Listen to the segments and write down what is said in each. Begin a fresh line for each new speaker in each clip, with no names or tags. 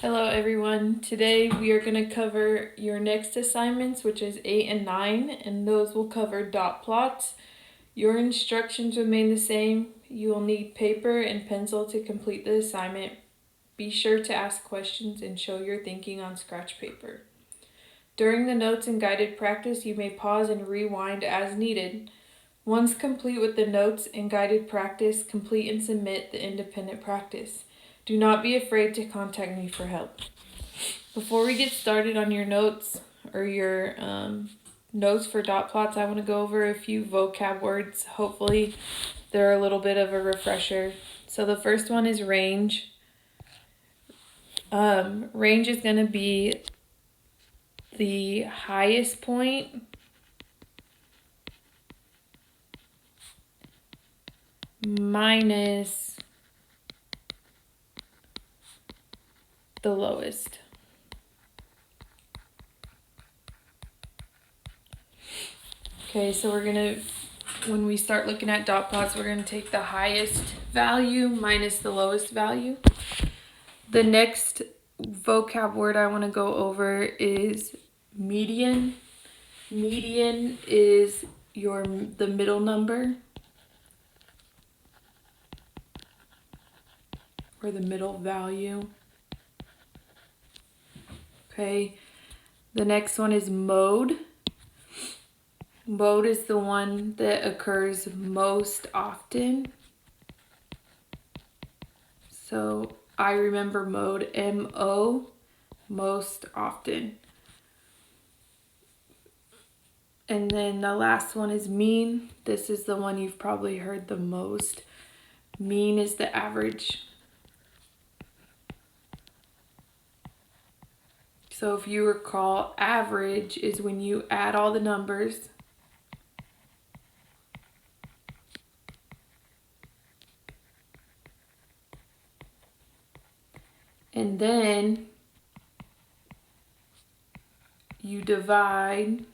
Hello everyone. Today we are going to cover your next assignments, which is 8 and 9, and those will cover dot plots. Your instructions remain the same. You will need paper and pencil to complete the assignment. Be sure to ask questions and show your thinking on scratch paper. During the notes and guided practice, you may pause and rewind as needed. Once complete with the notes and guided practice, complete and submit the independent practice. Do not be afraid to contact me for help. Before we get started on your notes or your notes for dot plots, I want to go over a few vocab words. Hopefully, they're a little bit of a refresher. So the first one is range. Range is going to be the highest point minus the lowest. Okay, so when we start looking at dot plots, we're going to take the highest value minus the lowest value. The next vocab word I want to go over is median. Median is the middle number or the middle value. Okay, the next one is mode. Mode is the one that occurs most often. So I remember mode, M-O, most often. And then the last one is mean. This is the one you've probably heard the most. Mean is the average. So if you recall, average is when you add all the numbers and then you divide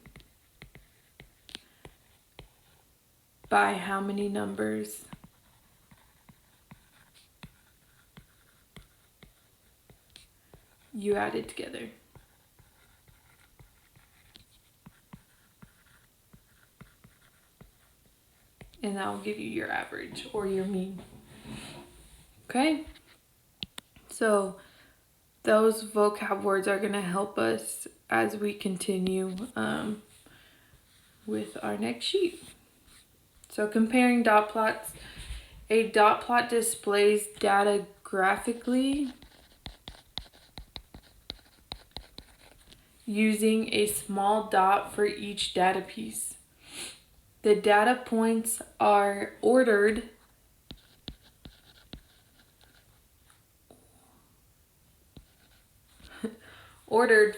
by how many numbers you added together. And that will give you your average or your mean. Okay? So those vocab words are going to help us as we continue with our next sheet. So comparing dot plots. A dot plot displays data graphically using a small dot for each data piece. The data points are ordered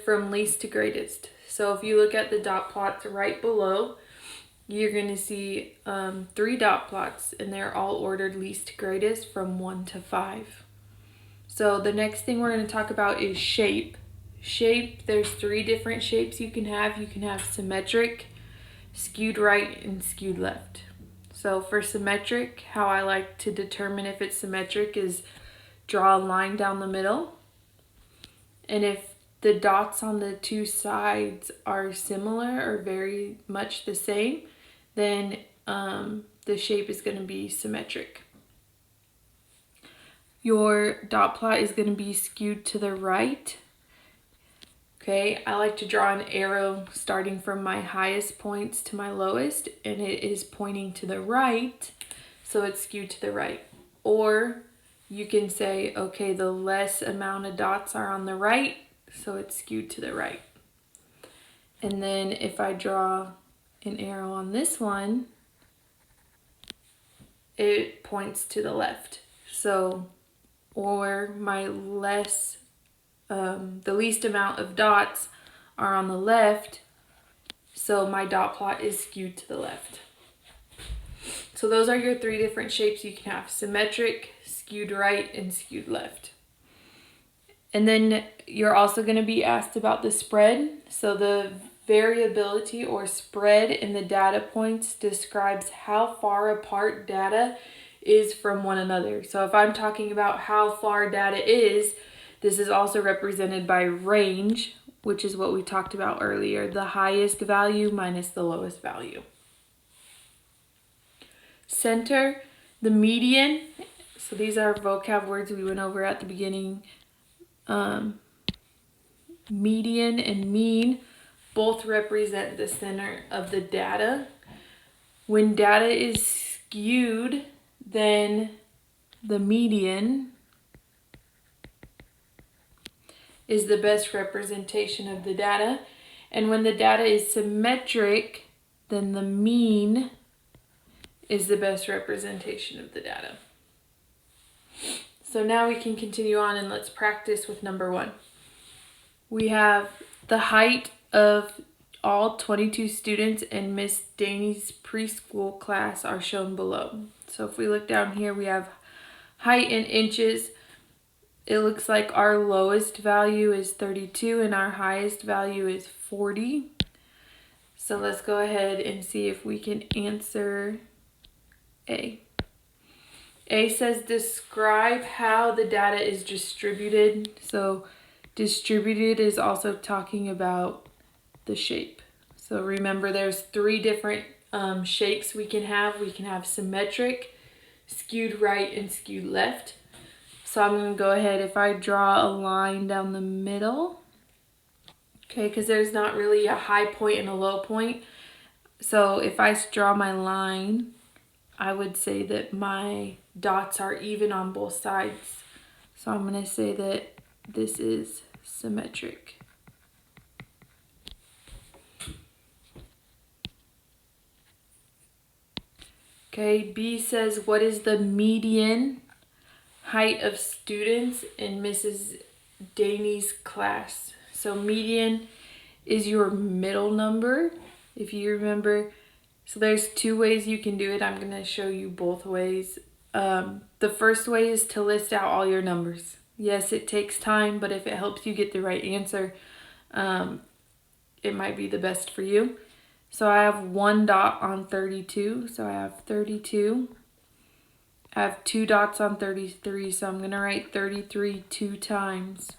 from least to greatest. So if you look at the dot plots right below, you're going to see 3 dot plots, and they're all ordered least to greatest from 1 to 5. So the next thing we're going to talk about is shape. Shape, there's 3 different shapes you can have. You can have symmetric, skewed right, and skewed left. So for symmetric, how I like to determine if it's symmetric is draw a line down the middle. And if the dots on the 2 sides are similar or very much the same, then the shape is going to be symmetric. Your dot plot is going to be skewed to the right. Okay, I like to draw an arrow starting from my highest points to my lowest, and it is pointing to the right, so it's skewed to the right. Or you can say, okay, the less amount of dots are on the right, so it's skewed to the right. And then if I draw an arrow on this one, it points to the left. So, or the least amount of dots are on the left, so my dot plot is skewed to the left. So those are your 3 different shapes you can have: symmetric, skewed right, and skewed left. And then you're also going to be asked about the spread. So the variability or spread in the data points describes how far apart data is from one another. So if I'm talking about how far data is, This is also represented by range, which is what we talked about earlier, the highest value minus the lowest value. Center, the median, so these are vocab words we went over at the beginning. Median and mean both represent the center of the data. When data is skewed, then the median is the best representation of the data. And when the data is symmetric, then the mean is the best representation of the data. So now we can continue on and let's practice with number 1. We have the height of all 22 students in Miss Daney's preschool class are shown below. So if we look down here, we have height in inches. It looks like our lowest value is 32 and our highest value is 40. So let's go ahead and see if we can answer A. A says describe how the data is distributed. So distributed is also talking about the shape. So remember there's 3 different shapes we can have. We can have symmetric, skewed right, and skewed left. So I'm going to go ahead, if I draw a line down the middle, okay, because there's not really a high point and a low point. So if I draw my line, I would say that my dots are even on both sides. So I'm going to say that this is symmetric. Okay, B says, what is the median height of students in Mrs. Daney's class? So median is your middle number, if you remember. So there's 2 ways you can do it. I'm going to show you both ways. The first way is to list out all your numbers. Yes, it takes time, but if it helps you get the right answer, it might be the best for you. So I have 1 dot on 32, so I have 32. I have 2 dots on 33, so I'm going to write 33 2 times.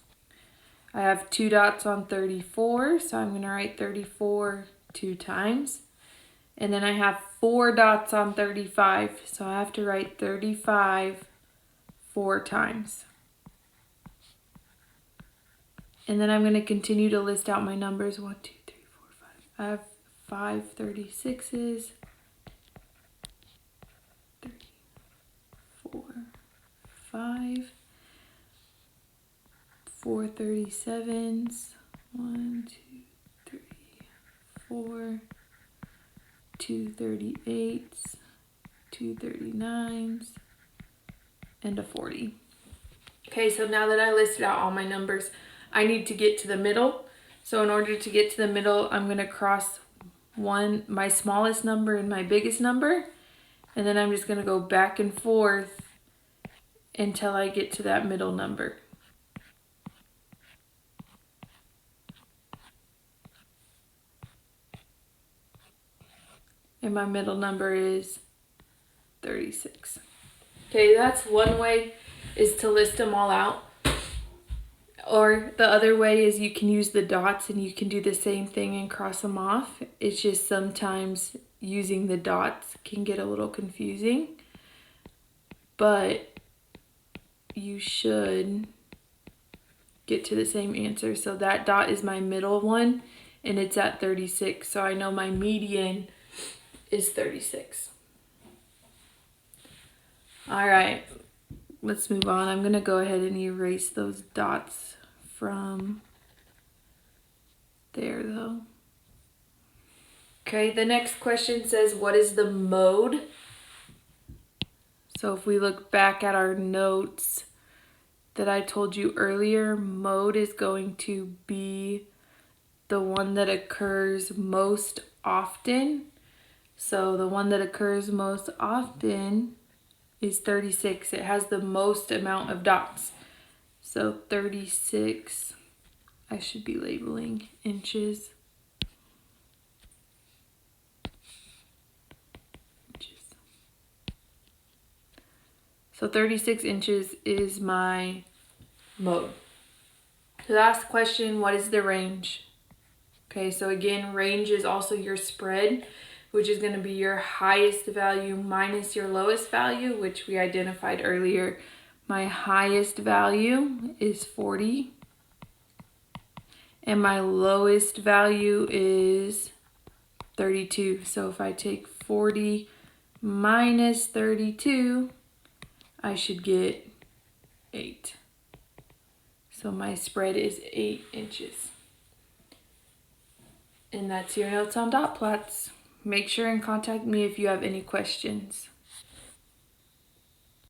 I have 2 dots on 34, so I'm going to write 34 2 times. And then I have 4 dots on 35, so I have to write 35 4 times. And then I'm going to continue to list out my numbers. 1, 2, 3, 4, 5. I have 5 36s, 3, 4, 5, 4 37s, 1, 2, 3, 4, 2 38s, 2 39s, and a 40. Okay, so now that I listed out all my numbers, I need to get to the middle. So in order to get to the middle, I'm going to cross my smallest number and my biggest number, and then I'm just going to go back and forth until I get to that middle number. And my middle number is 36. Okay, that's one way, is to list them all out. Or the other way is you can use the dots and you can do the same thing and cross them off. It's just sometimes using the dots can get a little confusing. But you should get to the same answer. So that dot is my middle one and it's at 36. So I know my median is 36. All right, let's move on. I'm gonna go ahead and erase those dots from there though. Okay, the next question says, what is the mode? So if we look back at our notes that I told you earlier, mode is going to be the one that occurs most often. So the one that occurs most often is 36. It has the most amount of dots. So 36, I should be labeling inches. So 36 inches is my mode. Last question, what is the range? Okay, so again, range is also your spread, which is going to be your highest value minus your lowest value, which we identified earlier. My highest value is 40, and my lowest value is 32. So if I take 40 minus 32, I should get 8. So my spread is 8 inches. And that's your notes on dot plots. Make sure and contact me if you have any questions.